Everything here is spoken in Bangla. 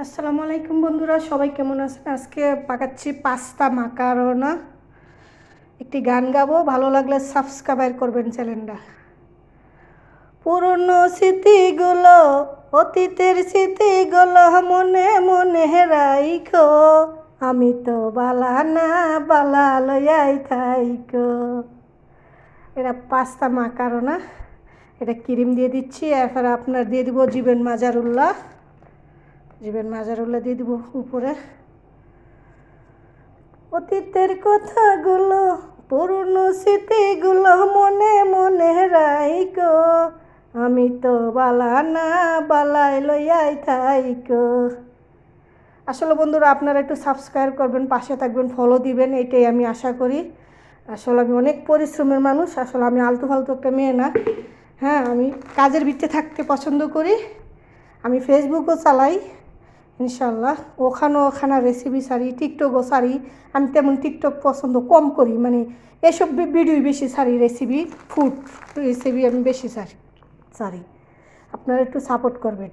আসসালামু আলাইকুম বন্ধুরা, সবাই কেমন আছেন? আজকে পাকাচ্ছি পাস্তা মাকারোনা। একটি গান গাবো, ভালো লাগলে সাবস্ক্রাইব করবেন চ্যানেলটা। পুরনো স্মৃতিগুলো, অতীতের স্মৃতিগুলো মনে মনে রাইখো, আমি তো বালা না বালা লইয়াই থাইকো। এটা পাস্তা মাকারোনা, এটা ক্রিম দিয়ে দিচ্ছি। এরপর আপনার দিয়ে দিব জিবেন মাজারুল্লাহ দিয়ে দিব উপরে। অতীতের কথাগুলো, পুরনো স্মৃতিগুলো মনে মনে রাইকো, আমি তো বালা না বালাই লইয়াই থাইকো। আসলে বন্ধুরা, আপনারা একটু সাবস্ক্রাইব করবেন, পাশে থাকবেন, ফলো দিবেন, এটাই আমি আশা করি। আসলে আমি অনেক পরিশ্রমের মানুষ, আসলে আমি আলতু ফালতু একটা মেয়ে না। হ্যাঁ, আমি কাজের ভিত্তিতে থাকতে পছন্দ করি। আমি ফেসবুকও চালাই ইনশাল্লাহ, ওখানে রেসিপি ছাড়ি, টিকটকও ছাড়ি। আমি তেমন টিকটক পছন্দ কম করি, মানে এসব ভিডিও বেশি ছাড়ি, রেসিপি, ফুড রেসিপি আমি বেশি ছাড়ি। আপনারা একটু সাপোর্ট করবেন।